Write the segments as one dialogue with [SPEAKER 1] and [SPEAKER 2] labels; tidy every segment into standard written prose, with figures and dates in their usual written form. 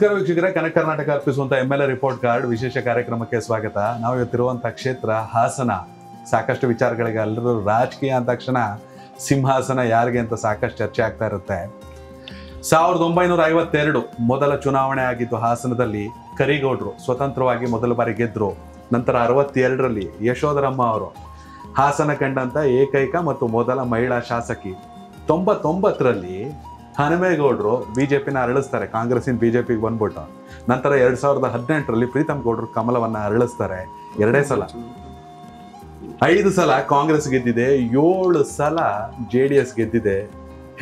[SPEAKER 1] ನಮಸ್ಕಾರ ವೀಕ್ಷಕರೇ, ಕನೆಕ್ಟ್ ಕರ್ನಾಟಕ ಅರ್ಪಿಸುವಂತ MLA ರಿಪೋರ್ಟ್ ಕಾರ್ಡ್ ವಿಶೇಷ ಕಾರ್ಯಕ್ರಮಕ್ಕೆ ಸ್ವಾಗತ. ನಾವು ಇವತ್ತಿರುವಂತಹ ಕ್ಷೇತ್ರ ಹಾಸನ. ಸಾಕಷ್ಟು ವಿಚಾರಗಳಿಗೆ ಎಲ್ಲರೂ ರಾಜಕೀಯ ಅಂದ ತಕ್ಷಣ ಸಿಂಹಾಸನ ಯಾರಿಗೆ ಅಂತ ಸಾಕಷ್ಟು ಚರ್ಚೆ ಆಗ್ತಾ ಇರುತ್ತೆ. 1952 ಮೊದಲ ಚುನಾವಣೆ ಆಗಿದ್ದು ಹಾಸನದಲ್ಲಿ. ಕರಿಗೌಡರು ಸ್ವತಂತ್ರವಾಗಿ ಮೊದಲ ಬಾರಿ ಗೆದ್ರು. ನಂತರ 62ರಲ್ಲಿ ಯಶೋಧರಮ್ಮ ಅವರು ಹಾಸನ ಕಂಡಂತ ಏಕೈಕ ಮತ್ತು ಮೊದಲ ಮಹಿಳಾ ಶಾಸಕಿ. 99ರಲ್ಲಿ ಹನುಮೇಗೌಡರು ಬಿಜೆಪಿನ ಅರಳಿಸ್ತಾರೆ, ಕಾಂಗ್ರೆಸ್ಸಿನ ಬಿಜೆಪಿಗೆ ಬಂದ್ಬಿಟ್ಟು. ನಂತರ 2018ರಲ್ಲಿ ಪ್ರೀತಮ್ ಗೌಡರು ಕಮಲವನ್ನ ಅರಳಿಸ್ತಾರೆ. 2 ಸಲ, 5 ಸಲ ಕಾಂಗ್ರೆಸ್ ಗೆದ್ದಿದೆ, 7 ಸಲ JDS ಗೆದ್ದಿದೆ.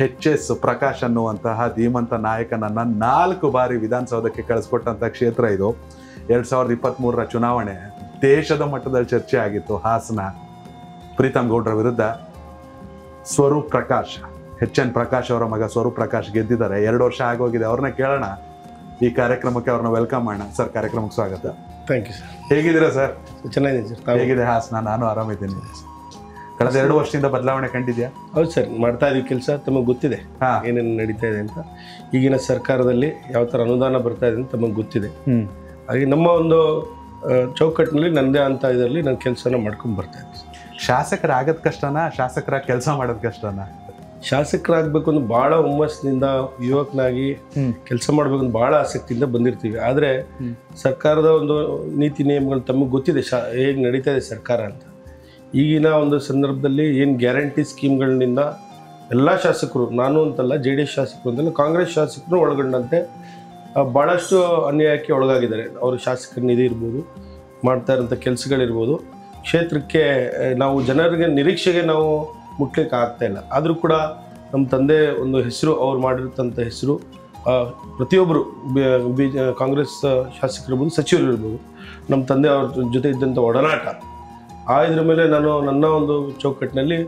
[SPEAKER 1] HS ಪ್ರಕಾಶ್ ಅನ್ನುವಂತಹ ಧೀಮಂತ ನಾಯಕನನ್ನ 4 ಬಾರಿ ವಿಧಾನಸೌಧಕ್ಕೆ ಕಳಿಸ್ಕೊಟ್ಟಂತ ಕ್ಷೇತ್ರ ಇದು. 2023ರ ಚುನಾವಣೆ ದೇಶದ ಮಟ್ಟದಲ್ಲಿ ಚರ್ಚೆ ಆಗಿತ್ತು. ಹಾಸನ ಪ್ರೀತಮ್ ಗೌಡ್ರ ವಿರುದ್ಧ ಸ್ವರೂಪ್ ಪ್ರಕಾಶ್, HN ಪ್ರಕಾಶ್ ಅವರ ಮಗ ಸ್ವರೂಪ್ ಪ್ರಕಾಶ್ ಗೆದ್ದಿದ್ದಾರೆ. 2 ವರ್ಷ ಆಗೋಗಿದೆ. ಅವ್ರನ್ನ ಕೇಳೋಣ, ಈ ಕಾರ್ಯಕ್ರಮಕ್ಕೆ ಅವ್ರನ್ನ ವೆಲ್ಕಮ್ ಮಾಡೋಣ. ಸರ್, ಕಾರ್ಯಕ್ರಮಕ್ಕೆ ಸ್ವಾಗತ.
[SPEAKER 2] Thank you sir.
[SPEAKER 1] ಹೇಗಿದ್ದೀರಾ ಸರ್?
[SPEAKER 2] ಚೆನ್ನಾಗಿದೆ ಸರ್.
[SPEAKER 1] ಹೇಗಿದೆ ಹಾಸನ? ನಾನು ಆರಾಮಿದ್ದೀನಿ. ಕಳೆದ 2 ವರ್ಷದಿಂದ ಬದಲಾವಣೆ ಕಂಡಿದ್ಯಾ?
[SPEAKER 2] ಹೌದು ಸರ್, ಮಾಡ್ತಾ ಇದೀವಿ ಕೆಲಸ. ತಮಗೆ ಗೊತ್ತಿದೆ ಏನೇನು ನಡೀತಾ ಇದೆ ಅಂತ. ಈಗಿನ ಸರ್ಕಾರದಲ್ಲಿ ಯಾವ ಥರ ಅನುದಾನ ಬರ್ತಾ ಇದೆ ಅಂತ ತಮಗೆ ಗೊತ್ತಿದೆ. ಹಾಗೆ ನಮ್ಮ ಒಂದು ಚೌಕಟ್ಟಿನಲ್ಲಿ ನನ್ನದೇ ಅಂತ ಇದರಲ್ಲಿ ನಾನು ಕೆಲಸನ ಮಾಡ್ಕೊಂಡು ಬರ್ತಾ ಇದ್ದೀನಿ.
[SPEAKER 1] ಶಾಸಕರಾಗದ್ ಕಷ್ಟನಾ, ಶಾಸಕರ ಕೆಲಸ ಮಾಡೋದ್ ಕಷ್ಟನಾ?
[SPEAKER 2] ಶಾಸಕರಾಗಬೇಕು ಅಂತ ಭಾಳ ಹುಮ್ಮಸ್ಸಿನಿಂದ ಯುವಕನಾಗಿ ಕೆಲಸ ಮಾಡಬೇಕು ಅಂತ ಭಾಳ ಆಸಕ್ತಿಯಿಂದ ಬಂದಿರ್ತೀವಿ. ಆದರೆ ಸರ್ಕಾರದ ಒಂದು ನೀತಿ ನಿಯಮಗಳು ತಮಗೆ ಗೊತ್ತಿದೆ ಹೇಗೆ ನಡೀತಾ ಇದೆ ಸರ್ಕಾರ ಅಂತ. ಈಗಿನ ಒಂದು ಸಂದರ್ಭದಲ್ಲಿ ಏನು ಗ್ಯಾರಂಟಿ ಸ್ಕೀಮ್ಗಳಿಂದ ಎಲ್ಲ ಶಾಸಕರು, ನಾನು ಅಂತಲ್ಲ, JDS ಶಾಸಕರು ಅಂತಲ್ಲ, ಕಾಂಗ್ರೆಸ್ ಶಾಸಕರು ಒಳಗೊಂಡಂತೆ ಭಾಳಷ್ಟು ಅನ್ಯಾಯಕ್ಕೆ ಒಳಗಾಗಿದ್ದಾರೆ. ಅವರು ಶಾಸಕರ ನಿಧಿ ಇರ್ಬೋದು, ಮಾಡ್ತಾ ಇರೋಂಥ ಕೆಲಸಗಳಿರ್ಬೋದು, ಕ್ಷೇತ್ರಕ್ಕೆ ನಾವು ಜನರಿಗೆ ನಿರೀಕ್ಷೆಗೆ ನಾವು ಮುಟ್ಲಿಕ್ಕೆ ಆಗ್ತಾ ಇಲ್ಲ. ಆದರೂ ಕೂಡ ನಮ್ಮ ತಂದೆ ಒಂದು ಹೆಸರು, ಅವ್ರು ಮಾಡಿರ್ತಂಥ ಹೆಸರು, ಪ್ರತಿಯೊಬ್ಬರು ಕಾಂಗ್ರೆಸ್ ಶಾಸಕರಿರ್ಬೋದು, ಸಚಿವರು ಇರ್ಬೋದು, ನಮ್ಮ ತಂದೆ ಅವ್ರ ಜೊತೆ ಇದ್ದಂಥ ಒಡನಾಟ, ಇದ್ರ ಮೇಲೆ ನಾನು ನನ್ನ ಒಂದು ಚೌಕಟ್ಟಿನಲ್ಲಿ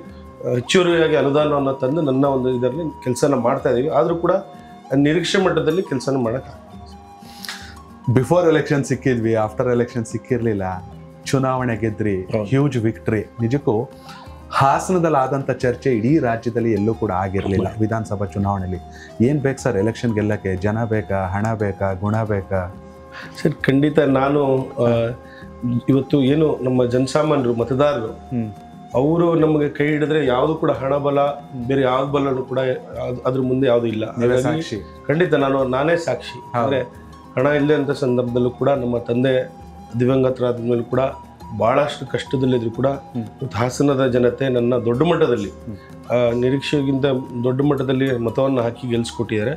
[SPEAKER 2] ಹೆಚ್ಚುವರಿಯಾಗಿ ಅನುದಾನವನ್ನು ತಂದು ನನ್ನ ಒಂದು ಇದರಲ್ಲಿ ಕೆಲಸನ ಮಾಡ್ತಾ ಇದ್ದೀವಿ. ಆದರೂ ಕೂಡ ನಿರೀಕ್ಷೆ ಮಟ್ಟದಲ್ಲಿ ಕೆಲಸನ ಮಾಡೋಕ್ಕಾಗ್ತದೆ.
[SPEAKER 1] ಬಿಫೋರ್ ಎಲೆಕ್ಷನ್ ಸಿಕ್ಕಿದ್ವಿ, ಆಫ್ಟರ್ ಎಲೆಕ್ಷನ್ ಸಿಕ್ಕಿರಲಿಲ್ಲ. ಚುನಾವಣೆ ಗೆದ್ರಿ, ಹ್ಯೂಜ್ ವಿಕ್ಟ್ರಿ. ನಿಜಕ್ಕೂ ಹಾಸನದಲ್ಲಿ ಆದಂಥ ಚರ್ಚೆ ಇಡೀ ರಾಜ್ಯದಲ್ಲಿ ಎಲ್ಲೂ ಕೂಡ ಆಗಿರಲಿಲ್ಲ. ವಿಧಾನಸಭಾ ಚುನಾವಣೆಯಲ್ಲಿ ಏನು ಬೇಕು ಸರ್ ಎಲೆಕ್ಷನ್ ಗೆಲ್ಲಕ್ಕೆ? ಜನ ಬೇಕಾ, ಹಣ ಬೇಕಾ, ಗುಣ ಬೇಕಾ?
[SPEAKER 2] ಸರ್, ಖಂಡಿತ. ನಾನು ಇವತ್ತು ಏನು ನಮ್ಮ ಜನಸಾಮಾನ್ಯರು, ಮತದಾರರು, ಅವರು ನಮಗೆ ಕೈ ಹಿಡಿದ್ರೆ ಯಾವುದು ಕೂಡ ಹಣ ಬಲ, ಬೇರೆ ಯಾವ ಬಲನೂ ಕೂಡ ಅದ್ರ ಮುಂದೆ ಯಾವುದು ಇಲ್ಲ.
[SPEAKER 1] ಸಾಕ್ಷಿ.
[SPEAKER 2] ಖಂಡಿತ ನಾನೇ ಸಾಕ್ಷಿ. ಅಂದರೆ ಹಣ ಇಲ್ಲದೆ ಅಂತ ಸಂದರ್ಭದಲ್ಲೂ ಕೂಡ ನಮ್ಮ ತಂದೆ ದಿವಂಗತರಾದ ಮೇಲೂ ಕೂಡ ಭಾಳಷ್ಟು ಕಷ್ಟದಲ್ಲಿದ್ರು ಕೂಡ ಹಾಸನದ ಜನತೆ ನನ್ನ ದೊಡ್ಡ ಮಟ್ಟದಲ್ಲಿ, ನಿರೀಕ್ಷೆಗಿಂತ ದೊಡ್ಡ ಮಟ್ಟದಲ್ಲಿ ಮತವನ್ನು ಹಾಕಿ ಗೆಲ್ಲಿಸ್ಕೊಟ್ಟಿದ್ದಾರೆ.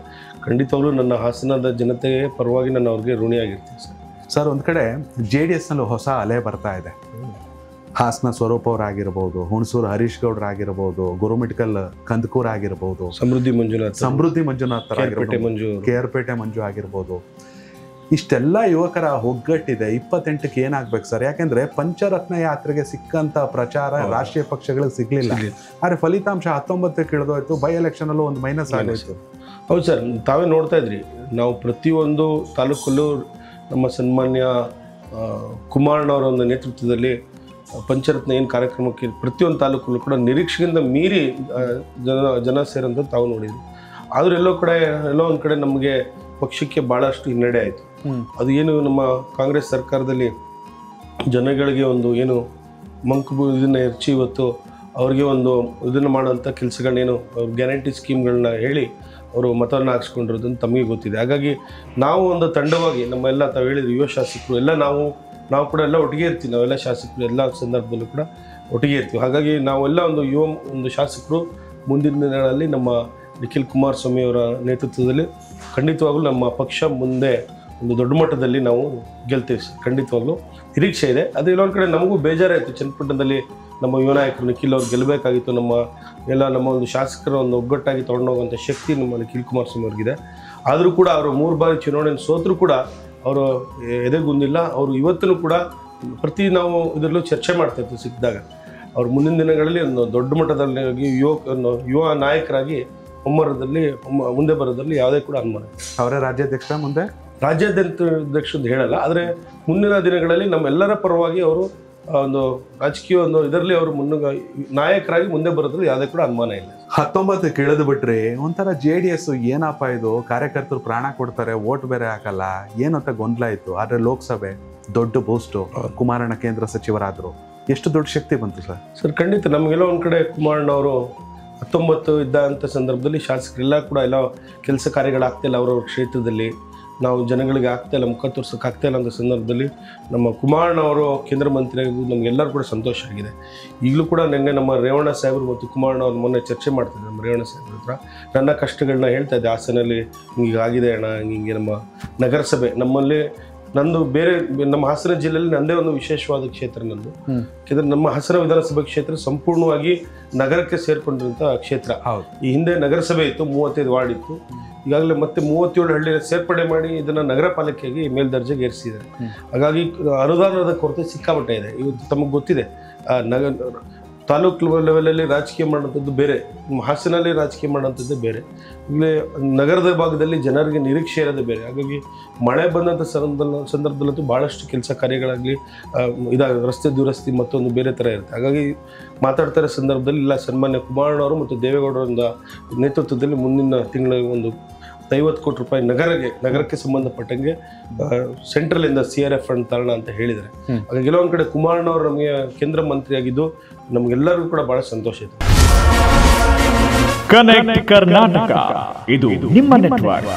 [SPEAKER 2] ಖಂಡಿತವಾಗ್ಲೂ ನನ್ನ ಹಾಸನದ ಜನತೆಗೆ ಪರವಾಗಿ ನಾನು ಅವ್ರಿಗೆ ಋಣಿಯಾಗಿರ್ತೀನಿ ಸರ್.
[SPEAKER 1] ಸರ್, ಒಂದು ಕಡೆ JDSನಲ್ಲೂ ಹೊಸ ಅಲೆ ಬರ್ತಾ ಇದೆ. ಹಾಸನ ಸ್ವರೂಪ್ ಅವರಾಗಿರ್ಬೋದು, ಹುಣಸೂರು ಹರೀಶ್ ಗೌಡ್ರಾಗಿರ್ಬೋದು, ಗುರುಮಿಟ್ಕಲ್ ಕಂದಕೂರ್ ಆಗಿರ್ಬೋದು,
[SPEAKER 2] ಸಮೃದ್ಧಿ ಮಂಜುನಾಥ್
[SPEAKER 1] KRಪೇಟೆ ಮಂಜು ಆಗಿರ್ಬೋದು, ಇಷ್ಟೆಲ್ಲ ಯುವಕರ ಒಗ್ಗಟ್ಟಿದೆ. 28ಕ್ಕೆ ಏನಾಗ್ಬೇಕು ಸರ್? ಯಾಕೆಂದ್ರೆ ಪಂಚರತ್ನ ಯಾತ್ರೆಗೆ ಸಿಕ್ಕಂತ ಪ್ರಚಾರ ರಾಷ್ಟ್ರೀಯ ಪಕ್ಷಗಳಿಗೆ ಸಿಗ್ಲಿಲ್ಲ. ಆದ್ರೆ ಫಲಿತಾಂಶ 19ಕ್ಕೆ ಇಳಿದೋಯ್ತು. ಬೈ ಎಲೆಕ್ಷನ್ ಅಲ್ಲೂ ಒಂದು ಮೈನಸ್ ಆಗೋಯ್ತು.
[SPEAKER 2] ಹೌದು ಸರ್, ತಾವೇ ನೋಡ್ತಾ ಇದ್ರಿ. ನಾವು ಪ್ರತಿಯೊಂದು ತಾಲೂಕಲ್ಲೂ ನಮ್ಮ ಸನ್ಮಾನ್ಯ ಕುಮಾರಣ್ಣವರ ಒಂದು ನೇತೃತ್ವದಲ್ಲಿ ಪಂಚರತ್ನ ಏನು ಕಾರ್ಯಕ್ರಮಕ್ಕೆ ಪ್ರತಿಯೊಂದು ತಾಲೂಕಲ್ಲೂ ಕೂಡ ನಿರೀಕ್ಷೆಗಿಂತ ಮೀರಿ ಜನ ಸೇರಂತ ತಾವು ನೋಡಿದ್ವಿ. ಆದರೂ ಎಲ್ಲೋ ಒಂದು ಕಡೆ ನಮಗೆ ಪಕ್ಷಕ್ಕೆ ಭಾಳಷ್ಟು ಹಿನ್ನಡೆ ಆಯಿತು. ಅದು ಏನು ನಮ್ಮ ಕಾಂಗ್ರೆಸ್ ಸರ್ಕಾರದಲ್ಲಿ ಜನಗಳಿಗೆ ಒಂದು ಏನು ಮಂಕು ಇದನ್ನು ಹೆಚ್ಚಿ ಇವತ್ತು ಅವ್ರಿಗೆ ಒಂದು ಇದನ್ನು ಮಾಡೋಂಥ ಕೆಲಸಗಳನ್ನೇನು ಗ್ಯಾರಂಟಿ ಸ್ಕೀಮ್ಗಳನ್ನ ಹೇಳಿ ಅವರು ಮತವನ್ನು ಹಾಕ್ಸ್ಕೊಂಡಿರೋದನ್ನು ತಮಗೆ ಗೊತ್ತಿದೆ. ಹಾಗಾಗಿ ನಾವು ಒಂದು ತಂಡವಾಗಿ ನಮ್ಮೆಲ್ಲ ತಾವು ಹೇಳಿದ್ರು ಯುವ ಶಾಸಕರು ಎಲ್ಲ ನಾವು ಕೂಡ ಎಲ್ಲ ಒಟ್ಟಿಗೆ ಇರ್ತೀವಿ. ನಾವೆಲ್ಲ ಶಾಸಕರು ಎಲ್ಲ ಸಂದರ್ಭದಲ್ಲೂ ಕೂಡ ಒಟ್ಟಿಗೆ ಇರ್ತೀವಿ. ಹಾಗಾಗಿ ನಾವೆಲ್ಲ ಒಂದು ಶಾಸಕರು ಮುಂದಿನ ದಿನಗಳಲ್ಲಿ ನಮ್ಮ ನಿಖಿಲ್ ಕುಮಾರಸ್ವಾಮಿ ಅವರ ನೇತೃತ್ವದಲ್ಲಿ ಖಂಡಿತವಾಗ್ಲೂ ನಮ್ಮ ಪಕ್ಷ ಮುಂದೆ ಒಂದು ದೊಡ್ಡ ಮಟ್ಟದಲ್ಲಿ ನಾವು ಗೆಲ್ತೀವಿ ಸರ್. ಖಂಡಿತವಾಗ್ಲೂ ನಿರೀಕ್ಷೆ ಇದೆ. ಅದು ಇನ್ನೊಂದು ಕಡೆ ನಮಗೂ ಬೇಜಾರಾಯಿತು. ಚನ್ನಪಟ್ಟಣದಲ್ಲಿ ನಮ್ಮ ಯುವ ನಾಯಕರು ನಿಖಿಲ್ ಅವ್ರು ಗೆಲ್ಲಬೇಕಾಗಿತ್ತು. ನಮ್ಮ ಒಂದು ಶಾಸಕರ ಒಂದು ಒಗ್ಗಟ್ಟಾಗಿ ತೊಗೊಂಡೋಗುವಂಥ ಶಕ್ತಿ ನಮ್ಮ ನಿಖಿಲ್ ಕುಮಾರಸ್ವಾಮಿ ಅವ್ರಿಗಿದೆ. ಆದರೂ ಕೂಡ ಅವರು 3 ಬಾರಿ ಚುನಾವಣೆ ಸೋತರೂ ಕೂಡ ಅವರು ಎದೆಗುಂದಿಲ್ಲ. ಅವರು ಇವತ್ತೂ ಕೂಡ ನಾವು ಇದರಲ್ಲೂ ಚರ್ಚೆ ಮಾಡ್ತಾ ಇರ್ತೀವಿ ಸಿಕ್ಕಿದಾಗ. ಅವ್ರು ಮುಂದಿನ ದಿನಗಳಲ್ಲಿ ಒಂದು ದೊಡ್ಡ ಮಟ್ಟದಲ್ಲಿ ಯುವ ನಾಯಕರಾಗಿ ಮುಂದೆ ಬರೋದ್ರಲ್ಲಿ ಯಾವುದೇ ಕೂಡ ಅನುಮಾನ.
[SPEAKER 1] ಅವರೇ ರಾಜ್ಯಾಧ್ಯಕ್ಷ, ಮುಂದೆ
[SPEAKER 2] ರಾಜ್ಯಾಧ್ಯಕ್ಷ ಅಂತ ಹೇಳಲ್ಲ, ಆದರೆ ಮುಂದಿನ ದಿನಗಳಲ್ಲಿ ನಮ್ಮೆಲ್ಲರ ಪರವಾಗಿ ಅವರು ಒಂದು ರಾಜಕೀಯ ಒಂದು ಇದರಲ್ಲಿ ಅವರು ನಾಯಕರಾಗಿ ಮುಂದೆ ಬರೋದ್ರಲ್ಲಿ ಯಾವುದೇ ಕೂಡ ಅನುಮಾನ ಇಲ್ಲ.
[SPEAKER 1] 19 ಇಳಿದು ಬಿಟ್ರಿ ಒಂಥರ JDS ಏನಪ್ಪ ಇದು, ಕಾರ್ಯಕರ್ತರು ಪ್ರಾಣ ಕೊಡ್ತಾರೆ, ಓಟ್ ಬೇರೆ ಹಾಕಲ್ಲ, ಏನಂತ ಗೊಂದಲ ಇತ್ತು. ಆದ್ರೆ ಲೋಕಸಭೆ ದೊಡ್ಡ ಬೂಸ್ಟು, ಕುಮಾರಣ್ಣ ಕೇಂದ್ರ ಸಚಿವರಾದ್ರು, ಎಷ್ಟು ದೊಡ್ಡ ಶಕ್ತಿ ಬಂತು ಸರ್?
[SPEAKER 2] ಸರ್ ಖಂಡಿತ ನಮಗೆಲ್ಲ ಒಂದು ಕಡೆ ಕುಮಾರಣ್ಣ ಅವರು 19 ಇದ್ದಂಥ ಸಂದರ್ಭದಲ್ಲಿ ಶಾಸಕರೆಲ್ಲ ಕೂಡ ಎಲ್ಲ ಕೆಲಸ ಕಾರ್ಯಗಳಾಗ್ತಾಯಿಲ್ಲ ಅವ್ರವ್ರ ಕ್ಷೇತ್ರದಲ್ಲಿ, ನಾವು ಜನಗಳಿಗೆ ಆಗ್ತಾಯಿಲ್ಲ, ಮುಖ ತೋರ್ಸೋಕೆ ಆಗ್ತಾಯಿಲ್ಲ ಅಂತ ಸಂದರ್ಭದಲ್ಲಿ ನಮ್ಮ ಕುಮಾರಣ್ಣ ಅವರು ಕೇಂದ್ರ ಮಂತ್ರಿ ಆಗಿದ್ದು ನಮಗೆಲ್ಲರೂ ಕೂಡ ಸಂತೋಷ ಆಗಿದೆ. ಈಗಲೂ ಕೂಡ ನಿನ್ನೆ ನಮ್ಮ ರೇವಣ್ಣ ಸಾಹೇಬರು ಮತ್ತು ಕುಮಾರಣ್ಣ ಅವ್ರು ಮೊನ್ನೆ ಚರ್ಚೆ ಮಾಡ್ತಿದ್ದೆ ನಮ್ಮ ರೇವಣ್ಣ ಸಾಹೇಬ್ರ ಹತ್ರ. ನನ್ನ ಕಷ್ಟಗಳನ್ನ ಹೇಳ್ತಾ ಇದ್ದೆ, ಹಾಸನಲ್ಲಿ ಹಿಂಗೆ ಆಗಿದೆ ಅಣ್ಣ, ಹಿಂಗೆ ನಮ್ಮ ನಗರಸಭೆ ನಮ್ಮಲ್ಲಿ ನಂದು ಬೇರೆ ನಮ್ಮ ಹಾಸನ ಜಿಲ್ಲೆಯಲ್ಲಿ ನಂದೇ ಒಂದು ವಿಶೇಷವಾದ ಕ್ಷೇತ್ರ ನಂದು. ಯಾಕಂದರೆ ನಮ್ಮ ಹಾಸನ ವಿಧಾನಸಭಾ ಕ್ಷೇತ್ರ ಸಂಪೂರ್ಣವಾಗಿ ನಗರಕ್ಕೆ ಸೇರ್ಕೊಂಡಿರುವಂಥ ಕ್ಷೇತ್ರ. ಈ ಹಿಂದೆ ನಗರಸಭೆ ಇತ್ತು, 35 ವಾರ್ಡ್ ಇತ್ತು. ಈಗಾಗಲೇ ಮತ್ತೆ 37 ಹಳ್ಳಿಯ ಸೇರ್ಪಡೆ ಮಾಡಿ ಇದನ್ನು ನಗರ ಪಾಲಿಕೆಯಾಗಿ ಮೇಲ್ದರ್ಜೆಗೆ ಏರಿಸಿದ್ದಾರೆ. ಹಾಗಾಗಿ ಅನುದಾನದ ಕೊರತೆ ಸಿಕ್ಕಾಪಟ್ಟೆ ಇದೆ. ಇವತ್ತು ತಮಗೆ ಗೊತ್ತಿದೆ, ತಾಲೂಕು ಲೆವೆಲಲ್ಲಿ ರಾಜಕೀಯ ಮಾಡೋಂಥದ್ದು ಬೇರೆ, ಹಾಸನಲ್ಲಿ ರಾಜಕೀಯ ಮಾಡೋಂಥದ್ದು ಬೇರೆ, ಇಲ್ಲಿ ನಗರದ ಭಾಗದಲ್ಲಿ ಜನರಿಗೆ ನಿರೀಕ್ಷೆ ಇರೋದೇ ಬೇರೆ. ಹಾಗಾಗಿ ಮಳೆ ಬಂದಂಥ ಸಂದರ್ಭದಲ್ಲಂತೂ ಭಾಳಷ್ಟು ಕೆಲಸ ಕಾರ್ಯಗಳಾಗಲಿ ರಸ್ತೆ ದುರಸ್ತಿ ಮತ್ತೊಂದು ಬೇರೆ ಥರ ಇರುತ್ತೆ. ಹಾಗಾಗಿ ಮಾತಾಡ್ತಾ ಇರೋ ಸಂದರ್ಭದಲ್ಲಿ ಇಲ್ಲ, ಸನ್ಮಾನ್ಯ ಕುಮಾರಣ್ಣವರು ಮತ್ತು ದೇವೇಗೌಡರ ನೇತೃತ್ವದಲ್ಲಿ ಮುಂದಿನ ತಿಂಗಳ ಒಂದು 50 ಕೋಟಿ ರೂಪಾಯಿ ನಗರಕ್ಕೆ ಸಂಬಂಧಪಟ್ಟಂಗೆ ಸೆಂಟ್ರಲಿಂದ CRF ಫಂಡ್ ತರೋಣ ಅಂತ ಹೇಳಿದ್ದಾರೆ. ಹಾಗಾಗಿ ಕೆಲವೊಂದು ಕಡೆ ಕುಮಾರಣ್ಣವರು ನಮಗೆ ಕೇಂದ್ರ ಮಂತ್ರಿ ಆಗಿದ್ದು ನಮಗೆಲ್ಲರಿಗೂ ಕೂಡ ಬಹಳ ಸಂತೋಷ ಇದೆ.
[SPEAKER 3] ಕನೆಕ್ಟ್ ಕರ್ನಾಟಕ ಇದು ನಿಮ್ಮ ನೆಟ್ವರ್ಕ್.